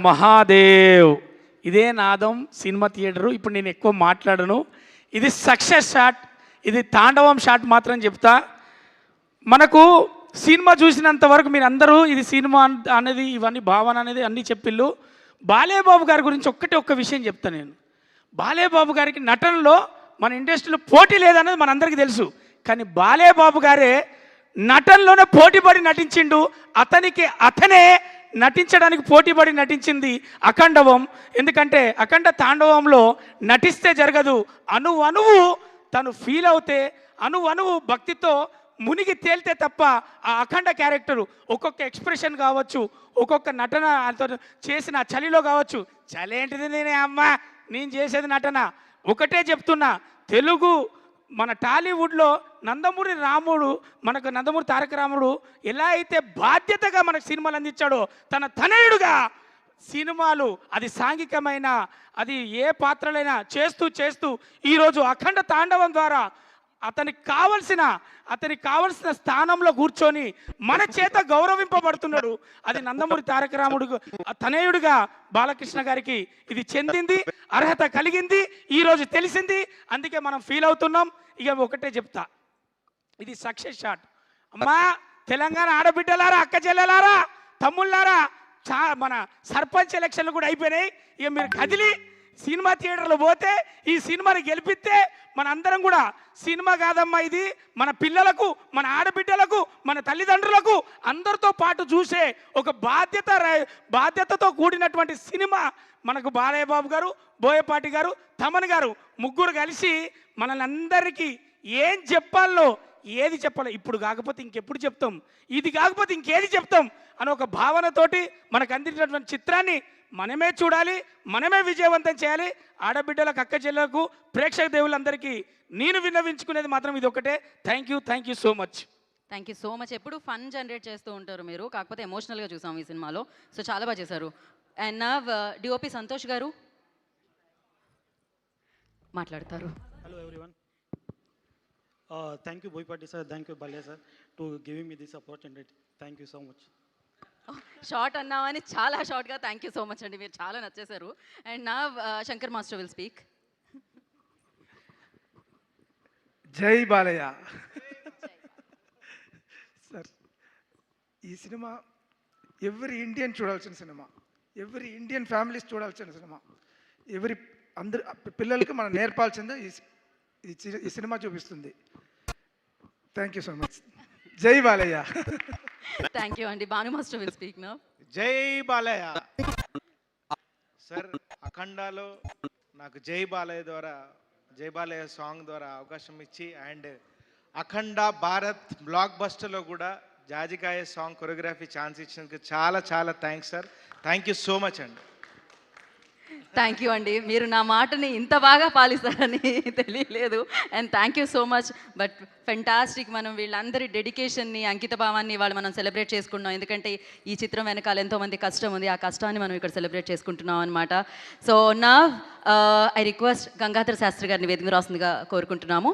మహాదేవ్. ఇదే నాదం cinema theatre. ఇప్పుడు నేను ఎక్కువ మాట్లాడను. ఇది సక్సెస్ షాట్, ఇది తాండవం షాట్ మాత్రం చెప్తా. మనకు సినిమా చూసినంత వరకు మీరు అందరూ ఇది సినిమా అనేది ఇవన్నీ భావన అనేది అన్నీ చెప్పిళ్ళు. బాలేబాబు గారి గురించి ఒక్క విషయం చెప్తా నేను. బాలేబాబు గారికి నటనలో మన ఇండస్ట్రీలో పోటీ లేదనేది మనందరికీ తెలుసు. కానీ బాలేబాబు గారే నటనలోనే పోటీపడి నటించిండు. అతనే నటించడానికి పోటీపడి నటించింది అఖండవం. ఎందుకంటే అఖండ తాండవంలో నటిస్తే జరగదు, అణువు తను ఫీల్ అవుతే, అణువు భక్తితో మునిగి తేలితే తప్ప ఆ అఖండ క్యారెక్టరు ఒక్కొక్క ఎక్స్ప్రెషన్ కావచ్చు, ఒక్కొక్క నటన చేసిన చలిలో కావచ్చు. చలి ఏంటిది నేను చేసేది నటన. ఒకటే చెప్తున్నా, తెలుగు మన టాలీవుడ్లో నందమూరి రాముడు, మనకు నందమూరి తారక రాముడు ఎలా అయితే బాధ్యతగా మనకు సినిమాలు అందించాడో, తన తనయుడుగా సినిమాలు అది సాంఘికమైన అది ఏ పాత్రలైనా చేస్తూ ఈరోజు అఖండ తాండవం ద్వారా అతనికి కావలసిన స్థానంలో కూర్చొని మన చేత గౌరవింపబడుతున్నాడు. అది నందమూరి తారక రాముడు తనయుడిగా బాలకృష్ణ గారికి ఇది చెందింది, అర్హత కలిగింది, ఈరోజు తెలిసింది. అందుకే మనం ఫీల్ అవుతున్నాం. ఇక ఒకటే చెప్తా, ఇది సక్సెస్ షాట్. అమ్మా తెలంగాణ ఆడబిడ్డలారా, అక్క చెల్లెలారా, తమ్ముళ్ళారా, మన సర్పంచ్ ఎలక్షన్లు కూడా అయిపోయినాయి. ఇక మీరు కదిలి సినిమా థియేటర్లో పోతే ఈ సినిమాని గెలిపిస్తే మన అందరం కూడా సినిమా కాదమ్మా ఇది మన పిల్లలకు, మన ఆడబిడ్డలకు, మన తల్లిదండ్రులకు అందరితో పాటు చూసే ఒక బాధ్యతతో కూడినటువంటి సినిమా మనకు బాలయ్య బాబు గారు, బోయపాటి గారు, తమన్ గారు ముగ్గురు కలిసి మనల్ని అందరికీ ఏం చెప్పాలో, ఏది చెప్పాలో, ఇప్పుడు కాకపోతే ఇంకెప్పుడు చెప్తాం, ఇది కాకపోతే ఇంకేది చెప్తాం అని ఒక భావనతోటి మనకు అందించినటువంటి చిత్రాన్ని మనమే చూడాలి, మనమే విజయవంతం చేయాలి. ఆడబిడ్డలకు, అక్క చెల్లెలకు, ప్రేక్షక దేవులందరికీ నేను విన్నవించుకునేది మాత్రం ఇది ఒకటే. Thank you so much. Thank you so much. ఎప్పుడు ఫన్ జనరేట్ చేస్తూ ఉంటారు మీరు, కాకపోతే ఎమోషనల్గా చూసాం ఈ సినిమాలో. సో చాలా బాగా చేశారు. అండ్ నా డిఓపి సంతోష్ గారు మాట్లాడతారు. Hello everyone. Thank you Boyapati sir, thank you Balayya sir to giving me this opportunity. Thank you so much. Short అన్నామని చాలా షార్ట్గా థ్యాంక్ యూ సో మచ్ అండి, మీరు చాలా నచ్చేశారు. అండ్ నా శంకర్ మాస్టర్ విల్ స్పీక్. జై బాలయ్య సార్. ఈ సినిమా ఎవ్రీ ఇండియన్ చూడాల్సిన సినిమా, ఎవ్రీ ఇండియన్ ఫ్యామిలీస్ చూడాల్సిన సినిమా, అందరి పిల్లలకి మనం నేర్పాల్సిందే ఈ సినిమా చూపిస్తుంది. Thank you so much. జై బాలయ్య. థ్యాంక్ యూ అండి. Bhanu master will speak now. జై బాలయ్య సార్. అఖండాలో నాకు జై బాలయ్య సాంగ్ ద్వారా అవకాశం ఇచ్చి, అండ్ అఖండ భారత్ బ్లాక్ బస్టర్లో కూడా జాజికాయ సాంగ్ కొరియోగ్రఫీ ఛాన్స్ ఇచ్చినందుకు చాలా thanks sir. Thank you so much అండి. థ్యాంక్ యూ అండి, మీరు నా మాటని ఇంత బాగా పాలిస్తారని తెలియలేదు. And thank you so much. But fantastic. మనం వీళ్ళందరి డెడికేషన్ని, అంకిత భావాన్ని వాళ్ళు మనం సెలబ్రేట్ చేసుకుంటున్నాం. ఎందుకంటే ఈ చిత్రం వెనకాల ఎంతోమంది కష్టం ఉంది, ఆ కష్టాన్ని మనం ఇక్కడ సెలబ్రేట్ చేసుకుంటున్నాం అనమాట. సో నా ఐ రిక్వెస్ట్ గంగాధర్ శాస్త్రి గారిని వేదిక రాస్తుందిగా కోరుకుంటున్నాము.